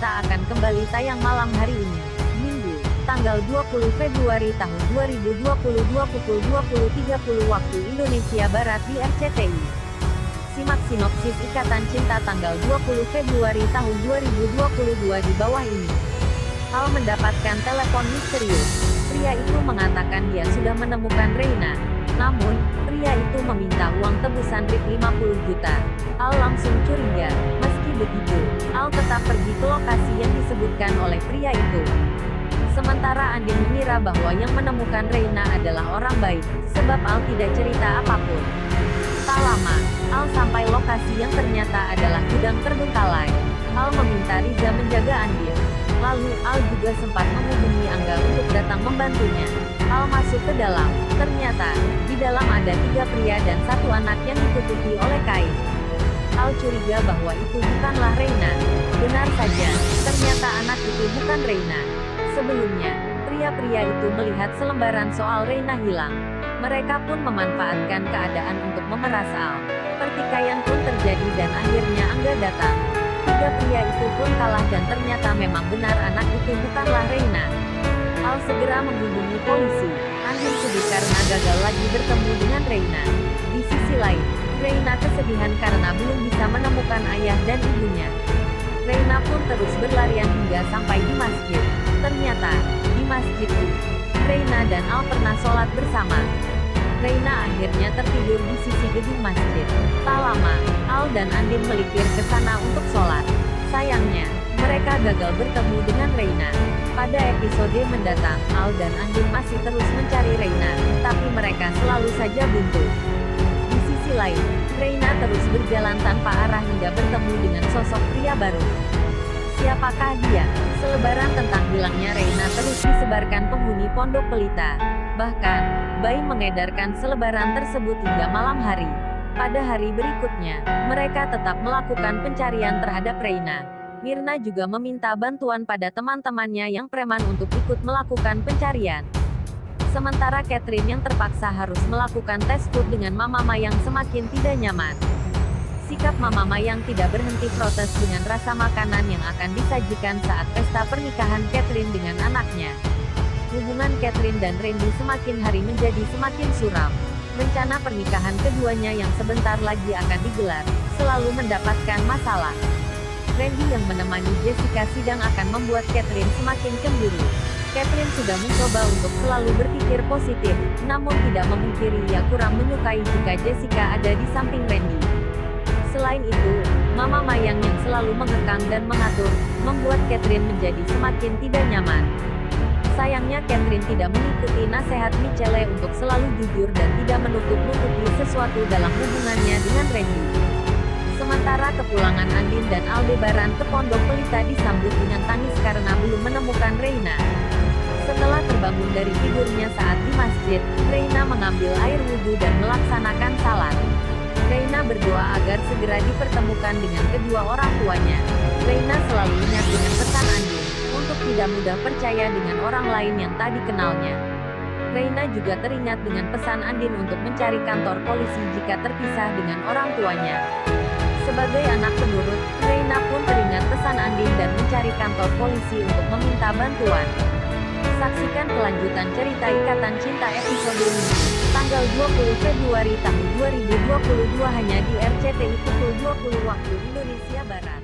Cinta akan kembali tayang malam hari ini, Minggu, tanggal 20 Februari tahun 2022 pukul 20.30 waktu Indonesia Barat di RCTI. Simak sinopsis Ikatan Cinta tanggal 20 Februari tahun 2022 di bawah ini. Al mendapatkan telepon misterius. Pria itu mengatakan dia sudah menemukan Reina. Namun, pria itu meminta uang tebusan Rp 50 juta. Al langsung curiga. Meski begitu, Al tetap pergi ke lokasi yang disebutkan oleh pria itu. Sementara Andin mengira bahwa yang menemukan Reina adalah orang baik, sebab Al tidak cerita apapun. Tak lama, Al sampai lokasi yang ternyata adalah gudang terbengkalai. Al meminta Riza menjaga Andin. Lalu, Al juga sempat menghubungi Angga untuk datang membantunya. Al masuk ke dalam. Ternyata, di dalam ada 3 pria dan 1 anak yang ditutupi oleh kain. Al curiga bahwa itu bukanlah Reina. Benar saja, ternyata anak itu bukan Reina. Sebelumnya, pria-pria itu melihat selembaran soal Reina hilang. Mereka pun memanfaatkan keadaan untuk memeras Al. Pertikaian pun terjadi dan akhirnya Angga datang. 3 pria itu pun kalah dan ternyata memang benar anak itu bukanlah Reina. Al segera menghubungi polisi. Andin sedih karena gagal lagi bertemu dengan Reina. Di sisi lain, Reina kesedihan karena belum bisa menemukan ayah dan ibunya. Reina pun terus berlarian hingga sampai di masjid. Ternyata, di masjid itu, Reina dan Al pernah sholat bersama. Reina akhirnya tertidur di sisi gedung masjid. Tak lama, Al dan Andin melipir ke sana untuk sholat. Sayangnya, mereka gagal bertemu dengan Reina. Pada episode mendatang, Al dan Andin masih terus mencari Reina, tapi mereka selalu saja buntu. Di sisi lain, Reina terus berjalan tanpa arah hingga bertemu dengan sosok pria baru. Siapakah dia? Selebaran tentang hilangnya Reina terus disebarkan penghuni Pondok Pelita. Bahkan, Baim mengedarkan selebaran tersebut hingga malam hari. Pada hari berikutnya, mereka tetap melakukan pencarian terhadap Reina. Mirna juga meminta bantuan pada teman-temannya yang preman untuk ikut melakukan pencarian. Sementara Catherine yang terpaksa harus melakukan tes food dengan Mama Mayang semakin tidak nyaman. Sikap Mama Mayang tidak berhenti protes dengan rasa makanan yang akan disajikan saat pesta pernikahan Catherine dengan anaknya. Hubungan Catherine dan Randy semakin hari menjadi semakin suram. Rencana pernikahan keduanya yang sebentar lagi akan digelar, selalu mendapatkan masalah. Randy yang menemani Jessica sidang akan membuat Catherine semakin cemburu. Catherine sudah mencoba untuk selalu berpikir positif, namun tidak memungkiri ia kurang menyukai jika Jessica ada di samping Randy. Selain itu, Mama Mayang yang selalu mengekang dan mengatur, membuat Catherine menjadi semakin tidak nyaman. Sayangnya Catherine tidak mengikuti nasihat Michelle untuk selalu jujur dan tidak menutup-nutupi sesuatu dalam hubungannya dengan Randy. Sementara kepulangan Andin dan Aldebaran ke Pondok Pelita disambut dengan tangis karena belum menemukan Reina. Setelah terbangun dari tidurnya saat di masjid, Reina mengambil air wudhu dan melaksanakan salat. Reina berdoa agar segera dipertemukan dengan kedua orang tuanya. Reina selalu ingat dengan pesan Andin, untuk tidak mudah percaya dengan orang lain yang tak dikenalnya. Reina juga teringat dengan pesan Andin untuk mencari kantor polisi jika terpisah dengan orang tuanya. Sebagai anak penurut, Reina pun teringat pesan Andin dan mencari kantor polisi untuk meminta bantuan. Saksikan kelanjutan cerita Ikatan Cinta episode ini, tanggal 20 Februari tahun 2022 hanya di RCTI pukul 20 waktu Indonesia Barat.